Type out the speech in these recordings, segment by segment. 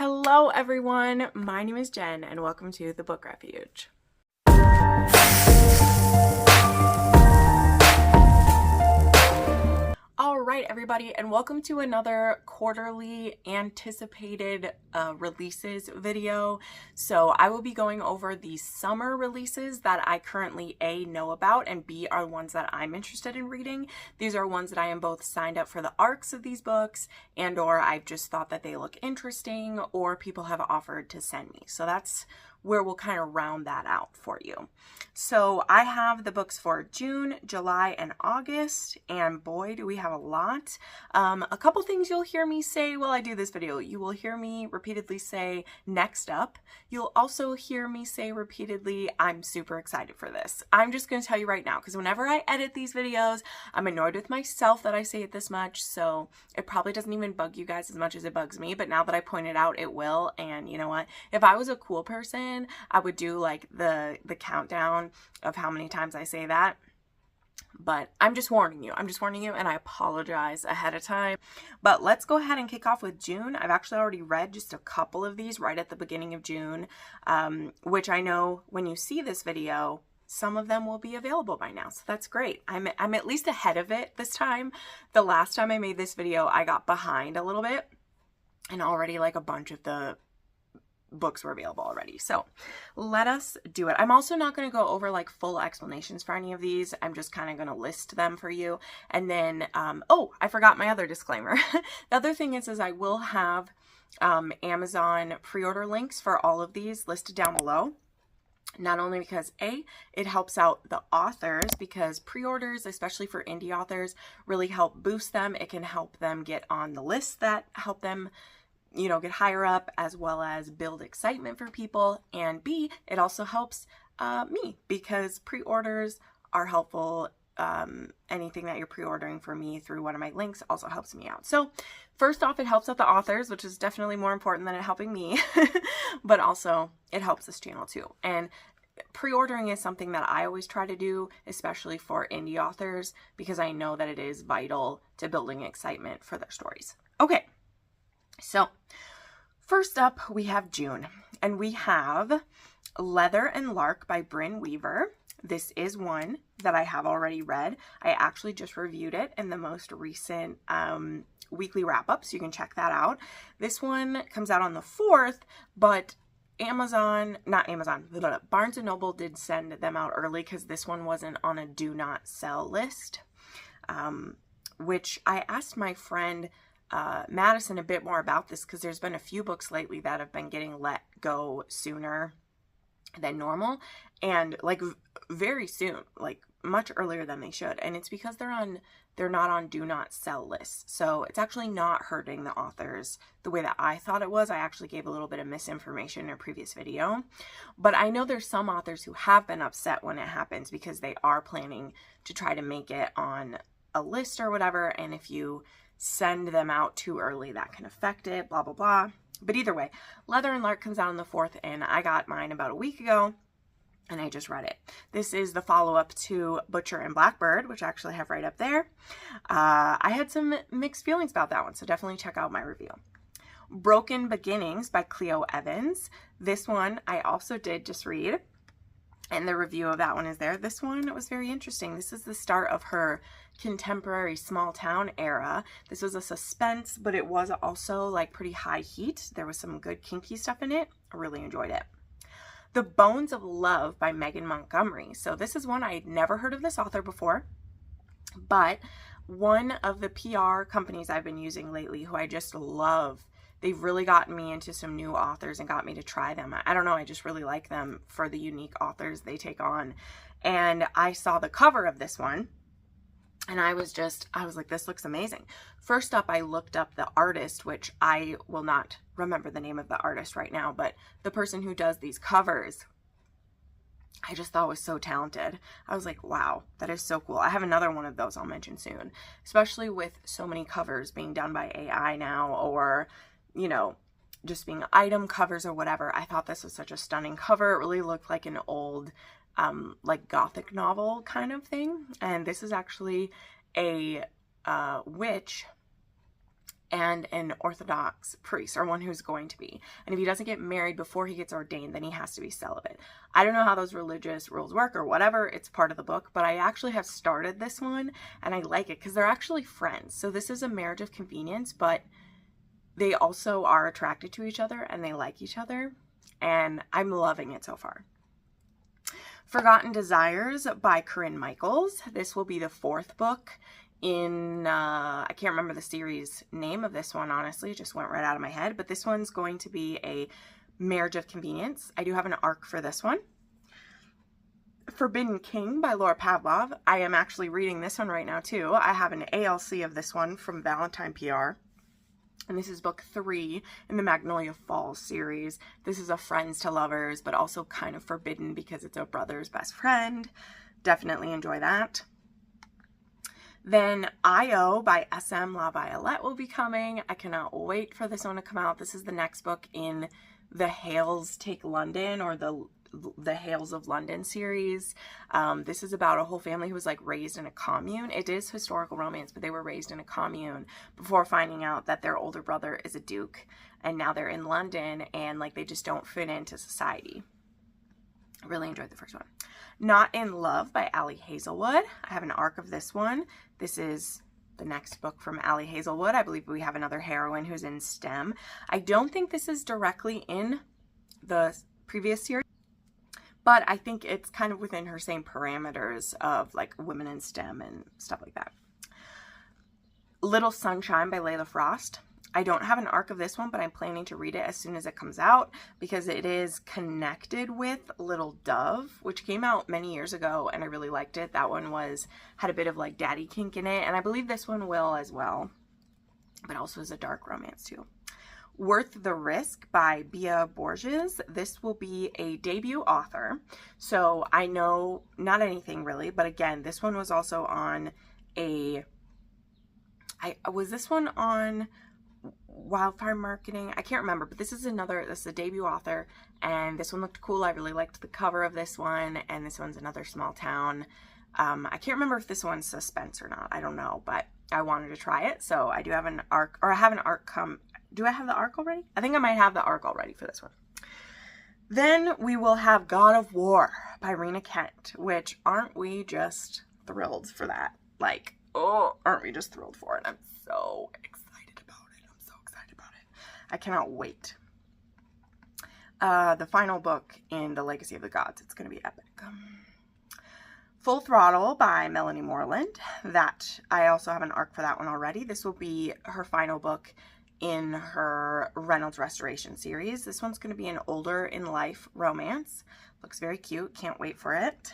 Hello everyone, my name is Jen and welcome to the Book Refuge. Alright everybody, and welcome to another quarterly anticipated releases video. So I will be going over the summer releases that I currently A, know about, and B, are the ones that I'm interested in reading. These are ones that I am both signed up for the arcs of these books and or I've just thought that they look interesting or people have offered to send me. So that's where we'll kind of round that out for you. So I have the books for June, July, and August, and boy, do we have a lot. A couple things you'll hear me say while I do this video. You will hear me repeatedly say, next up. You'll also hear me say repeatedly, I'm super excited for this. I'm just going to tell you right now, because whenever I edit these videos, I'm annoyed with myself that I say it this much, so it probably doesn't even bug you guys as much as it bugs me, but now that I point it out, it will. And you know what? If I was a cool person, I would do like the countdown of how many times I say that. But I'm just warning you. And I apologize ahead of time. But let's go ahead and kick off with June. I've actually already read just a couple of these right at the beginning of June, which I know when you see this video, some of them will be available by now. So that's great. I'm at least ahead of it this time. The last time I made this video, I got behind a little bit and already like a bunch of the books were available already. So let us do it. I'm also not going to go over like full explanations for any of these. I'm just kind of going to list them for you. And then, oh, I forgot my other disclaimer. The other thing is I will have Amazon pre-order links for all of these listed down below. Not only because A, it helps out the authors, because pre-orders, especially for indie authors, really help boost them. It can help them get on the lists that help them, you know, get higher up, as well as build excitement for people. And B, it also helps me, because pre-orders are helpful. Anything that you're pre-ordering for me through one of my links also helps me out. So first off, it helps out the authors, which is definitely more important than it helping me, but also it helps this channel too. And pre-ordering is something that I always try to do, especially for indie authors, because I know that it is vital to building excitement for their stories. Okay. So first up, we have June, and we have Leather and Lark by Bryn Weaver. This is one that I have already read. I actually just reviewed it in the most recent weekly wrap-up, so you can check that out. This one comes out on the 4th, but Barnes & Noble did send them out early because this one wasn't on a do not sell list, which I asked my friend Madison a bit more about this, because there's been a few books lately that have been getting let go sooner than normal, and like very soon, like much earlier than they should, and it's because they're not on do not sell lists. So it's actually not hurting the authors the way that I thought it was. I actually gave a little bit of misinformation in a previous video, but I know there's some authors who have been upset when it happens, because they are planning to try to make it on a list or whatever, and if you send them out too early, that can affect it, blah, blah, blah. But either way, Leather and Lark comes out on the 4th, and I got mine about a week ago, and I just read it. This is the follow-up to Butcher and Blackbird, which I actually have right up there. I had some mixed feelings about that one, so definitely check out my review. Broken Beginnings by Cleo Evans. This one I also did just read, and the review of that one is there. This one was very interesting. This is the start of her contemporary small town era. This was a suspense, but it was also like pretty high heat. There was some good kinky stuff in it. I really enjoyed it. The Bones of Love by Megan Montgomery. So this is one I'd never heard of this author before, but one of the PR companies I've been using lately, who I just love, they've really gotten me into some new authors and got me to try them. I don't know, I just really like them for the unique authors they take on. And I saw the cover of this one, and I was like, this looks amazing. First up, I looked up the artist, which I will not remember the name of the artist right now, but the person who does these covers, I just thought was so talented. I was like, wow, that is so cool. I have another one of those I'll mention soon, especially with so many covers being done by AI now, or, you know, just being item covers or whatever. I thought this was such a stunning cover. It really looked like an old like gothic novel kind of thing. And this is actually a witch and an Orthodox priest, or one who's going to be. And if he doesn't get married before he gets ordained, then he has to be celibate. I don't know how those religious rules work or whatever. It's part of the book, but I actually have started this one and I like it because they're actually friends. So this is a marriage of convenience, but they also are attracted to each other and they like each other. And I'm loving it so far. Forgotten Desires by Corinne Michaels. This will be the 4th book in, I can't remember the series name of this one, honestly. It just went right out of my head. But this one's going to be a marriage of convenience. I do have an arc for this one. Forbidden King by Laura Pavlov. I am actually reading this one right now too. I have an ALC of this one from Valentine PR. And this is book 3 in the Magnolia Falls series. This is a friends to lovers, but also kind of forbidden because it's a brother's best friend. Definitely enjoy that. Then I.O. by S.M. La Violette will be coming. I cannot wait for this one to come out. This is the next book in the Hales Take London, or the Hales of London series. This is about a whole family who was like raised in a commune. It is historical romance, but they were raised in a commune before finding out that their older brother is a duke, and now they're in London and like they just don't fit into society. I really enjoyed the first one. Not in Love by Ali Hazelwood. I have an arc of this one. This is the next book from Ali Hazelwood. I believe we have another heroine who's in STEM. I don't think this is directly in the previous series, but I think it's kind of within her same parameters of like women in STEM and stuff like that. Little Sunshine by Layla Frost. I don't have an arc of this one, but I'm planning to read it as soon as it comes out because it is connected with Little Dove, which came out many years ago and I really liked it. That one had a bit of like daddy kink in it, and I believe this one will as well, but also is a dark romance too. Worth the Risk by Bia Borges. This will be a debut author, so I know not anything really, but again, this one was also on was this one on Wildfire Marketing? I can't remember, but this is a debut author, and this one looked cool. I really liked the cover of this one, and this one's another small town. I can't remember if this one's suspense or not. I don't know, but I wanted to try it, so I do have an arc, or I have an arc come. Do I have the arc already? I think I might have the arc already for this one. Then we will have God of War by Rena Kent, which aren't we just thrilled for that? Like, oh, aren't we just thrilled for it? I'm so excited about it. I'm so excited about it. I cannot wait. The final book in the Legacy of the Gods. It's going to be epic. Full Throttle by Melanie Moreland. That I also have an arc for that one already. This will be her final book in her Reynolds Restoration series. This one's going to be an older in life romance. Looks very cute. Can't wait for it.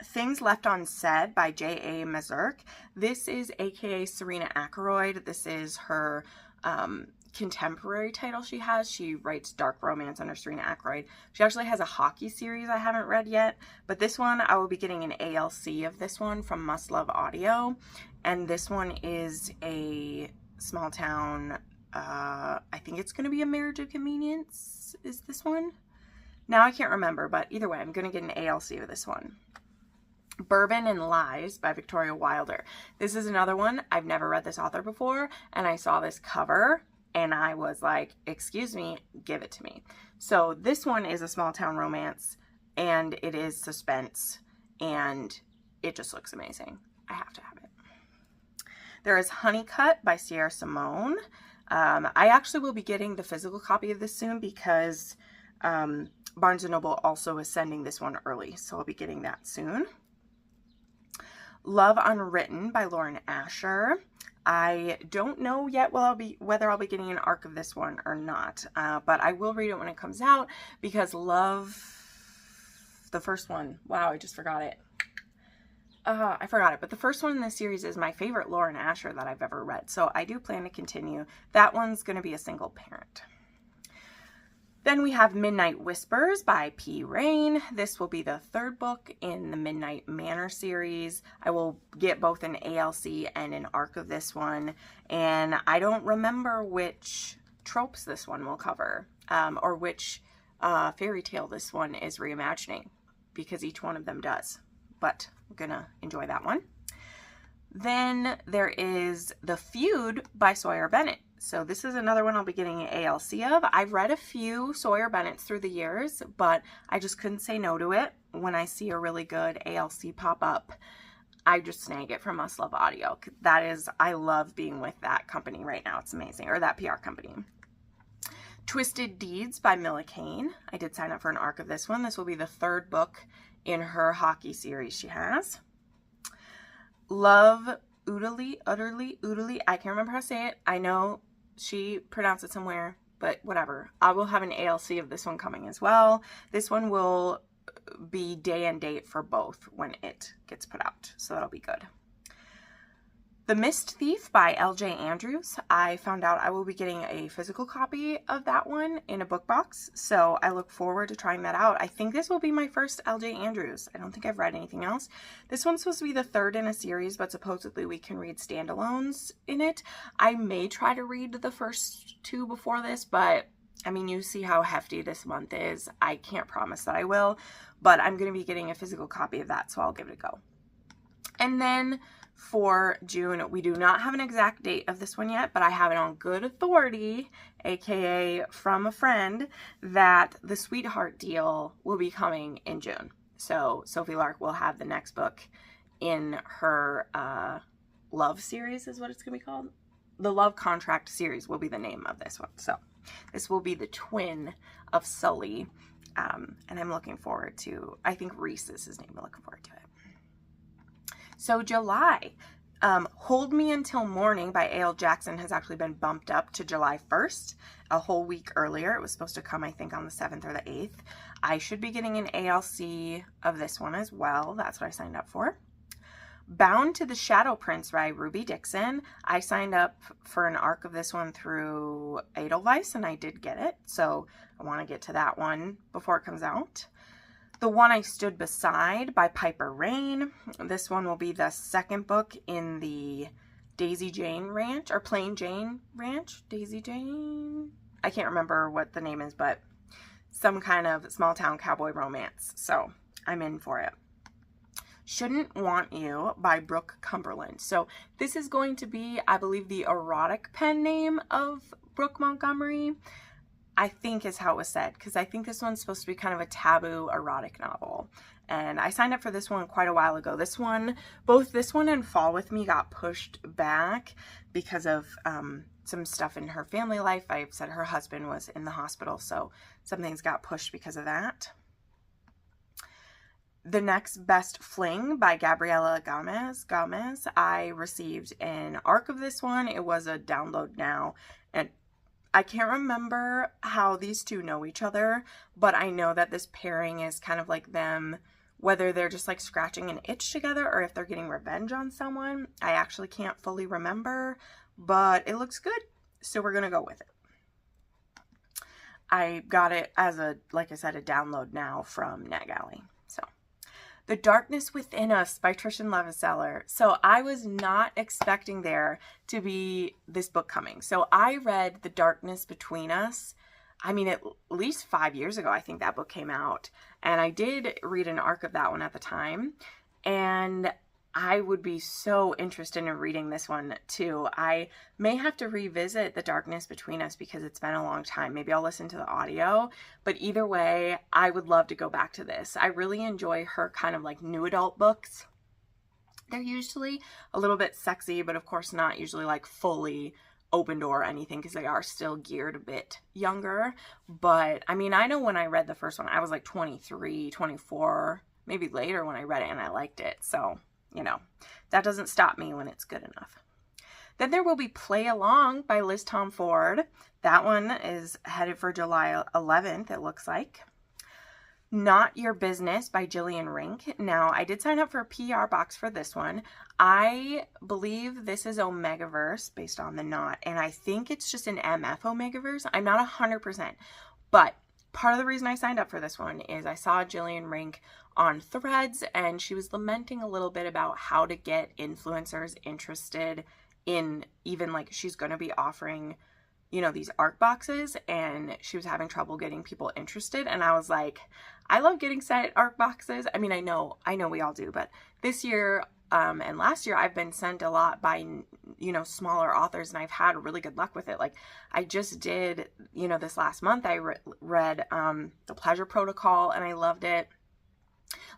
Things Left Unsaid by J.A. Mazurk. This is aka Serena Ackroyd. This is her contemporary title she has. She writes dark romance under Serena Ackroyd. She actually has a hockey series I haven't read yet, but this one I will be getting an ALC of this one from Must Love Audio, and this one is a small town, I think it's going to be a marriage of convenience, is this one? Now I can't remember, but either way, I'm going to get an ALC of this one. Bourbon and Lies by Victoria Wilder. This is another one. I've never read this author before, and I saw this cover, and I was like, excuse me, give it to me. So this one is a small town romance, and it is suspense, and it just looks amazing. I have to have it. There is Honeycut by Sierra Simone. I actually will be getting the physical copy of this soon because Barnes & Noble also is sending this one early, so I'll be getting that soon. Love Unwritten by Lauren Asher. I don't know yet whether I'll be getting an arc of this one or not, but I will read it when it comes out because Love, the first one, wow, I just forgot it. I forgot it, but the first one in this series is my favorite Lauren Asher that I've ever read, so I do plan to continue. That one's going to be a single parent. Then we have Midnight Whispers by P. Rain. This will be the 3rd book in the Midnight Manor series. I will get both an ALC and an arc of this one. And I don't remember which tropes this one will cover, or which fairy tale this one is reimagining, because each one of them does. But I'm gonna enjoy that one. Then there is The Feud by Sawyer Bennett. So this is another one I'll be getting an ALC of. I've read a few Sawyer Bennetts through the years, but I just couldn't say no to it. When I see a really good ALC pop up, I just snag it from Must Love Audio. That is, I love being with that company right now. It's amazing. Or that PR company. Twisted Deeds by Milla Kane. I did sign up for an arc of this one. This will be the third book in her hockey series she has. Love Utterly. I can't remember how to say it. I know she pronounced it somewhere, but whatever. I will have an ALC of this one coming as well. This one will be day and date for both when it gets put out, so that'll be good. The Mist Thief by LJ Andrews. I found out I will be getting a physical copy of that one in a book box, so I look forward to trying that out. I think this will be my first LJ Andrews. I don't think I've read anything else. This one's supposed to be the third in a series, but supposedly we can read standalones in it. I may try to read the first two before this, but I mean, you see how hefty this month is. I can't promise that I will, but I'm going to be getting a physical copy of that, so I'll give it a go. And then for June, we do not have an exact date of this one yet, but I have it on good authority, aka from a friend, that the Sweetheart Deal will be coming in June. So Sophie Lark will have the next book in her love series is what it's going to be called. The Love Contract series will be the name of this one. So this will be the twin of Sully, and I'm looking forward to, I think Reese is his name. I'm looking forward to it. So July, Hold Me Until Morning by A.L. Jackson has actually been bumped up to July 1st, a whole week earlier. It was supposed to come, I think, on the 7th or the 8th. I should be getting an ALC of this one as well. That's what I signed up for. Bound to the Shadow Prince by Ruby Dixon. I signed up for an arc of this one through Edelweiss, and I did get it. So I want to get to that one before it comes out. The One I Stood Beside by Piper Rain. This one will be the second book in the Daisy Jane Ranch, or Plain Jane Ranch. Daisy Jane? I can't remember what the name is, but some kind of small town cowboy romance. So I'm in for it. Shouldn't Want You by Brooke Cumberland. So this is going to be, I believe, the erotic pen name of Brooke Montgomery, I think is how it was said, because I think this one's supposed to be kind of a taboo erotic novel. And I signed up for this one quite a while ago. This one, both this one and Fall With Me got pushed back because of some stuff in her family life. I said her husband was in the hospital, so some things got pushed because of that. The Next Best Fling by Gabriela Gomez. I received an arc of this one. It was a download now, and I can't remember how these two know each other, but I know that this pairing is kind of like them, whether they're just like scratching an itch together or if they're getting revenge on someone. I actually can't fully remember, but it looks good, so we're going to go with it. I got it as a, like I said, a download now from NetGalley. So, The Darkness Within Us by Trishan Levenseller. So I was not expecting there to be this book coming. So I read The Darkness Between Us, I mean, at least 5 years ago, I think that book came out. And I did read an arc of that one at the time. And I would be so interested in reading this one too. I may have to revisit The Darkness Between Us because it's been a long time. Maybe I'll listen to the audio, but either way, I would love to go back to this. I really enjoy her kind of like new adult books. They're usually a little bit sexy, but of course not usually like fully open door or anything because they are still geared a bit younger. But I mean, I know when I read the first one, I was like 23, 24, maybe later when I read it and I liked it. So you know, that doesn't stop me when it's good enough. Then there will be Play Along by Liz Tom Ford. That one is headed for July 11th, it looks like. Not Your Business by Jillian Rink. Now, I did sign up for a PR box for this one. I believe this is Omegaverse based on the Knot, and I think it's just an MF Omegaverse. I'm not 100%, but part of the reason I signed up for this one is I saw Jillian Rink on Threads, and she was lamenting a little bit about how to get influencers interested in, even like she's going to be offering, you know, these art boxes, and she was having trouble getting people interested. And I was like, I love getting sent art boxes. I mean, I know we all do, but this year and last year I've been sent a lot by, you know, smaller authors, and I've had really good luck with it. Like I just did, you know, this last month I read The Pleasure Protocol, and I loved it.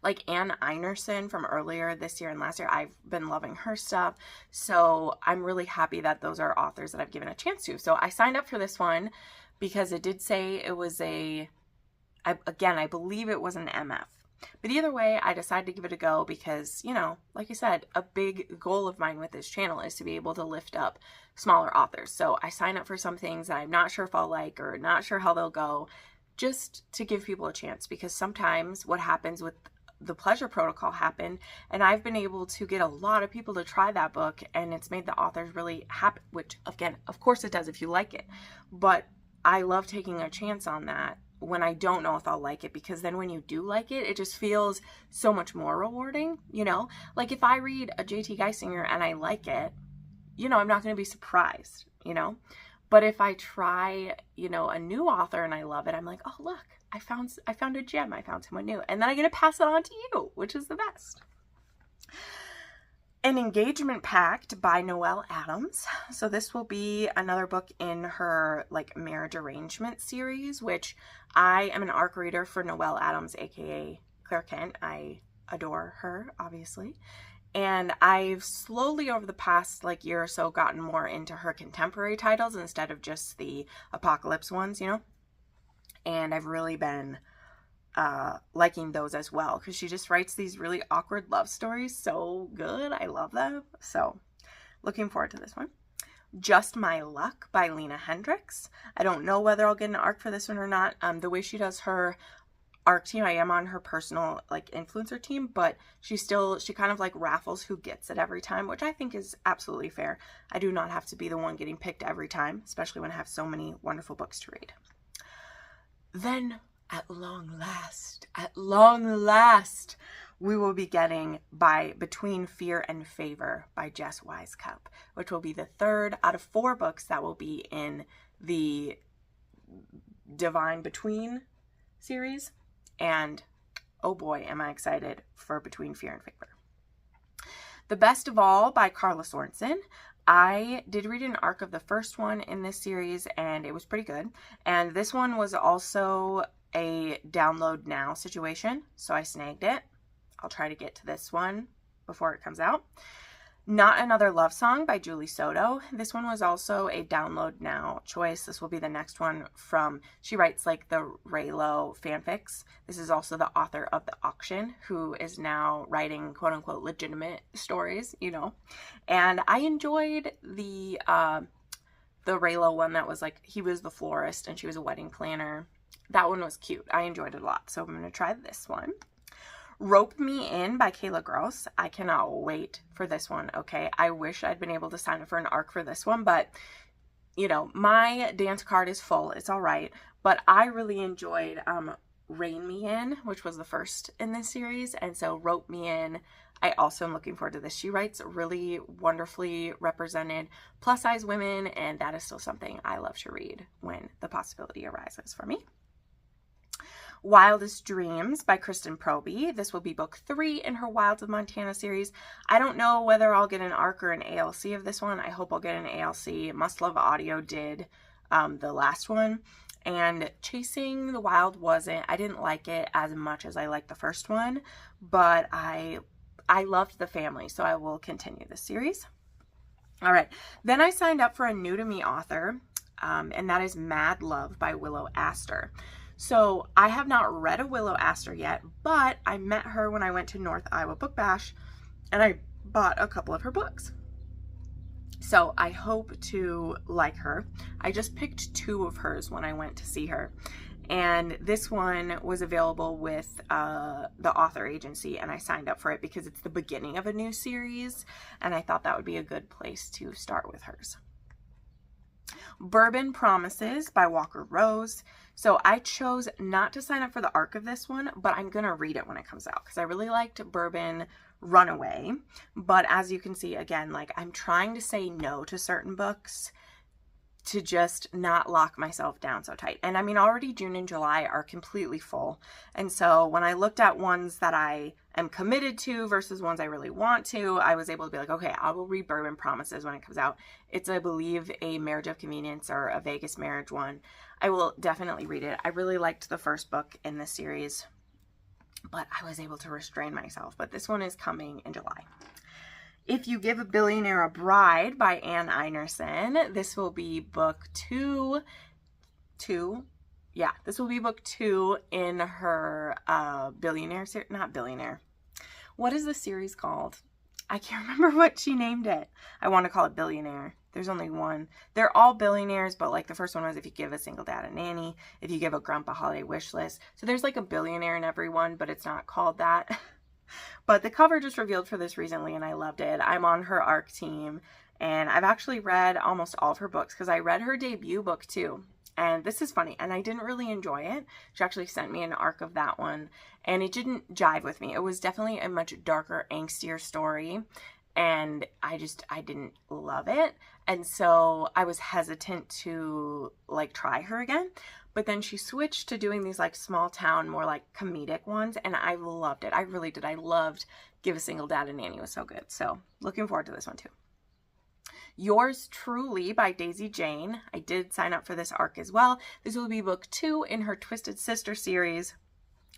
Like Anne Einerson from earlier this year and last year, I've been loving her stuff. So I'm really happy that those are authors that I've given a chance to. So I signed up for this one because it did say it was I believe it was an MF. But either way, I decided to give it a go because, you know, like I said, a big goal of mine with this channel is to be able to lift up smaller authors. So I sign up for some things that I'm not sure if I'll like or not sure how they'll go, just to give people a chance, because sometimes what happens with The Pleasure Protocol happened, and I've been able to get a lot of people to try that book, and it's made the authors really happy, which again, of course it does if you like it, but I love taking a chance on that when I don't know if I'll like it, because then when you do like it, it just feels so much more rewarding, you know? Like if I read a JT Geisinger and I like it, you know, I'm not going to be surprised, you know? But if I try, you know, a new author and I love it, I'm like, oh, look, I found a gem. I found someone new. And then I'm going to pass it on to you, which is the best. An Engagement Pact by Noelle Adams. So this will be another book in her like marriage arrangement series, which I am an ARC reader for Noelle Adams, aka Claire Kent. I adore her, obviously. And I've slowly over the past like year or so gotten more into her contemporary titles instead of just the apocalypse ones, you know. And I've really been liking those as well, because she just writes these really awkward love stories so good. I love them. So looking forward to this one. Just My Luck by Lena Hendricks. I don't know whether I'll get an ARC for this one or not. The way she does her ARC team, I am on her personal like influencer team, but she kind of like raffles who gets it every time, which I think is absolutely fair. I do not have to be the one getting picked every time, especially when I have so many wonderful books to read. Then at long last, we will be getting Between Fear and Favor by Jess Wisecup, which will be the third out of 4 books that will be in the Divine Between series. And oh boy, am I excited for Between Fear and Favor. The Best of All by Carla Sorensen. I did read an ARC of the first one in this series, and it was pretty good. And this one was also a download now situation, so I snagged it. I'll try to get to this one before it comes out. Not Another Love Song by Julie Soto. This one was also a download now choice. This will be the next one from, she writes like the Raylo fanfics. This is also the author of The Auction, who is now writing quote unquote legitimate stories, you know. And I enjoyed the Raylo one that was like, he was the florist and she was a wedding planner. That one was cute. I enjoyed it a lot. So I'm going to try this one. Rope Me In by Kayla Gross. I cannot wait for this one, okay? I wish I'd been able to sign up for an ARC for this one, but, you know, my dance card is full. It's all right. But I really enjoyed Rein Me In, which was the first in this series, and so Rope Me In, I also am looking forward to this. She writes really wonderfully represented plus-size women, and that is still something I love to read when the possibility arises for me. Wildest Dreams by Kristen Proby. This will be book 3 in her Wilds of Montana series. I don't know whether I'll get an ARC or an ALC of this one. I hope I'll get an ALC. Must Love Audio did the last one. And Chasing the Wild wasn't. I didn't like it as much as I liked the first one, but I loved the family, so I will continue this series. All right. Then I signed up for a new to me author, and that is Mad Love by Willow Astor. So I have not read a Willow Astor yet, but I met her when I went to North Iowa Book Bash, and I bought a couple of her books. So I hope to like her. I just picked 2 of hers when I went to see her. And this one was available with the author agency, and I signed up for it because it's the beginning of a new series, and I thought that would be a good place to start with hers. Bourbon Promises by Walker Rose. So I chose not to sign up for the ARC of this one, but I'm going to read it when it comes out because I really liked Bourbon Runaway. But as you can see, again, like I'm trying to say no to certain books to just not lock myself down so tight. And I mean, already June and July are completely full. And so when I looked at ones that I am committed to versus ones I really want to, I was able to be like, okay, I will read Bourbon Promises when it comes out. It's, I believe, a Marriage of Convenience or a Vegas marriage one. I will definitely read it. I really liked the first book in this series, but I was able to restrain myself. But this one is coming in July. If You Give a Billionaire a Bride by Ann Einerson. This will be book two. Yeah, this will be book 2 in her billionaire series. Not billionaire. What is the series called? I can't remember what she named it. I want to call it Billionaire. There's only one. They're all billionaires, but like the first one was If You Give a Single Dad a Nanny, If You Give a Grump a Holiday Wish List. So there's like a billionaire in every one, but it's not called that. But the cover just revealed for this recently, and I loved it. I'm on her ARC team, and I've actually read almost all of her books because I read her debut book too. And this is funny, and I didn't really enjoy it. She actually sent me an ARC of that one, and it didn't jive with me. It was definitely a much darker, angstier story, and I didn't love it. And so I was hesitant to like try her again. But then she switched to doing these like small town, more like comedic ones. And I loved it. I really did. I loved Give a Single Dad a Nanny. It was so good. So looking forward to this one too. Yours Truly by Daisy Jane. I did sign up for this ARC as well. This will be book 2 in her Twisted Sister series,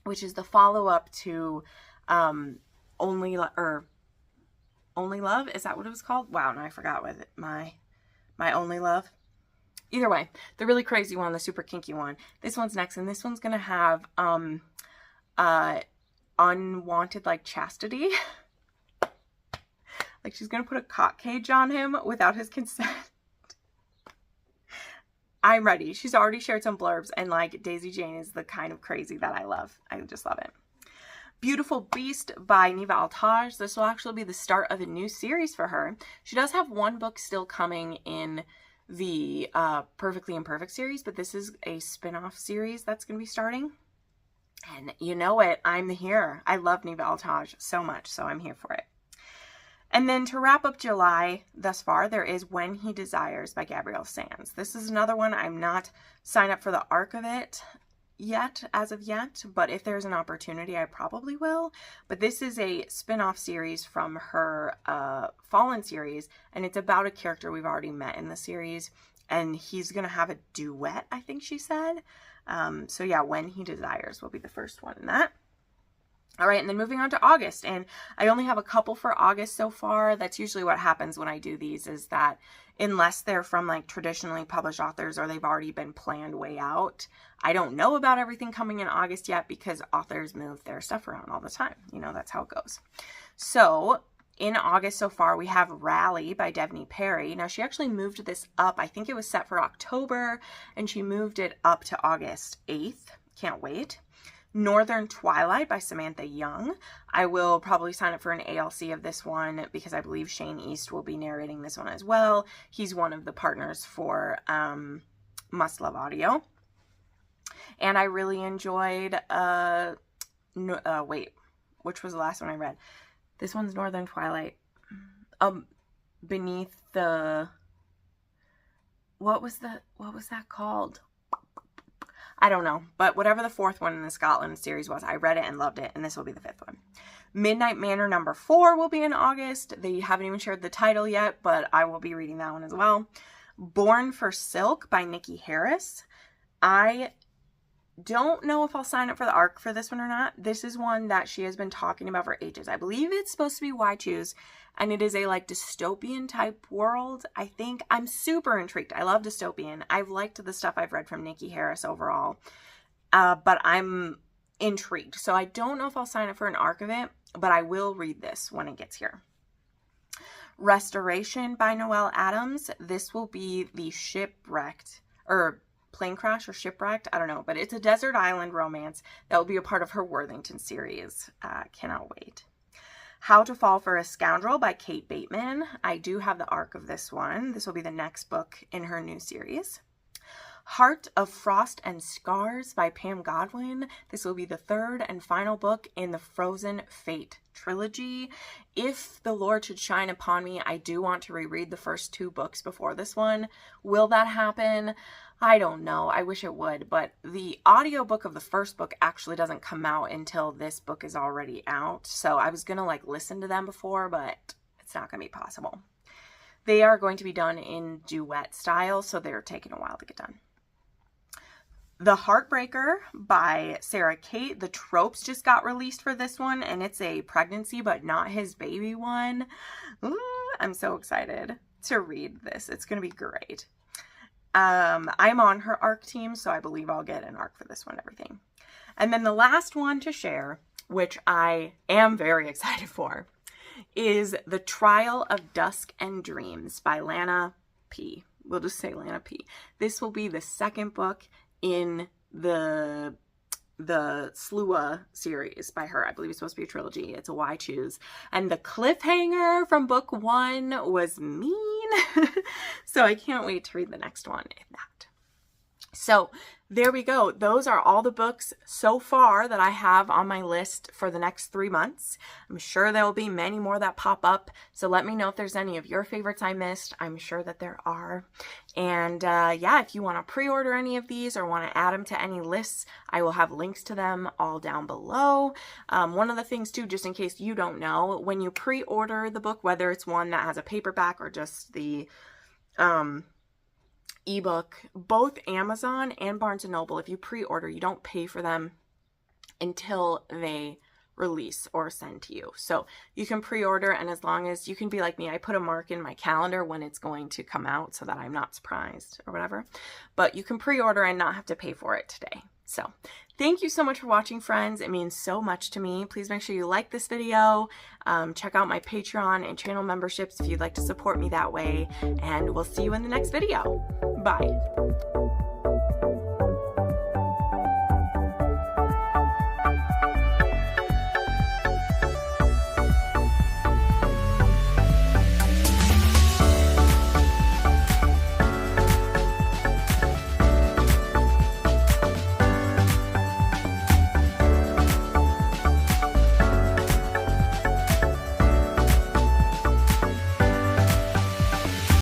which is the follow-up to Only Love. Is that what it was called? Wow, no, I forgot what my Only Love. Either way, the really crazy one, the super kinky one. This one's next, and this one's gonna have unwanted like chastity. Like she's gonna put a cock cage on him without his consent. I'm ready. She's already shared some blurbs, and like Daisy Jane is the kind of crazy that I love. I just love it. Beautiful Beast by Neva Altaj. This will actually be the start of a new series for her. She does have one book still coming in the Perfectly Imperfect series, but this is a spin-off series that's going to be starting. And you know it, I'm here. I love Neva Altaj so much, so I'm here for it. And then to wrap up July thus far, there is When He Desires by Gabrielle Sands. This is another one. I'm not signed up for the arc of it yet, as of yet, but if there's an opportunity, I probably will. But this is a spin-off series from her Fallen series, and it's about a character we've already met in the series, and he's gonna have a duet, I think she said. So yeah, When He Desires will be the first one in that. All right, and then moving on to August, and I only have a couple for August so far. That's usually what happens when I do these, is that unless they're from like traditionally published authors or they've already been planned way out, I don't know about everything coming in August yet because authors move their stuff around all the time. You know, that's how it goes. So in August so far, we have Rally by Devney Perry. Now, she actually moved this up. I think it was set for October, and she moved it up to August 8th. Can't wait. Northern Twilight by Samantha Young. I will probably sign up for an ALC of this one because I believe Shane East will be narrating this one as well. He's one of the partners for Must Love Audio. And I really enjoyed, wait, which was the last one I read? This one's Northern Twilight. Beneath the, what was that called? I don't know, but whatever the 4th one in the Scotland series was, I read it and loved it, and this will be the 5th one. Midnight Manor number 4 will be in August. They haven't even shared the title yet, but I will be reading that one as well. Born for Silk by Nikki Harris. I don't know if I'll sign up for the arc for this one or not. This is one that she has been talking about for ages. I believe it's supposed to be Why Choose, and it is a like dystopian type world. I think I'm super intrigued. I love dystopian. I've liked the stuff I've read from Nikki Harris overall, but I'm intrigued. So I don't know if I'll sign up for an arc of it, but I will read this when it gets here. Restoration by Noelle Adams. This will be the shipwrecked, or plane crash or shipwrecked, I don't know, but it's a desert island romance that will be a part of her Worthington series. Cannot wait. How to Fall for a Scoundrel by Kate Bateman. I do have the arc of this one. This will be the next book in her new series. Heart of Frost and Scars by Pam Godwin. This will be the third and final book in the Frozen Fate trilogy. If the Lord should shine upon me, I do want to reread the first 2 books before this one. Will that happen? I don't know. I wish it would, but the audiobook of the first book actually doesn't come out until this book is already out. So I was going to like listen to them before, but it's not going to be possible. They are going to be done in duet style, so they're taking a while to get done. The Heartbreaker by Sarah Kate. The tropes just got released for this one, and it's a pregnancy but not his baby one. Ooh, I'm so excited to read this. It's going to be great. I'm on her ARC team, so I believe I'll get an ARC for this one and everything. And then the last one to share, which I am very excited for, is The Trial of Dusk and Dreams by Lana P. We'll just say Lana P. This will be the second book in the Slua series by her. I believe it's supposed to be a trilogy. It's a Why Choose. And the cliffhanger from book 1 was mean. So I can't wait to read the next one in that. So there we go. Those are all the books so far that I have on my list for the next 3 months. I'm sure there will be many more that pop up. So let me know if there's any of your favorites I missed. I'm sure that there are. And yeah, if you want to pre-order any of these or want to add them to any lists, I will have links to them all down below. One of the things too, just in case you don't know, when you pre-order the book, whether it's one that has a paperback or just the ebook, both Amazon and Barnes & Noble, if you pre-order, you don't pay for them until they release or send to you. So you can pre-order, and as long as you can be like me, I put a mark in my calendar when it's going to come out so that I'm not surprised or whatever. But you can pre-order and not have to pay for it today. So thank you so much for watching, friends. It means so much to me. Please make sure you like this video. Check out my Patreon and channel memberships if you'd like to support me that way. And we'll see you in the next video. Bye.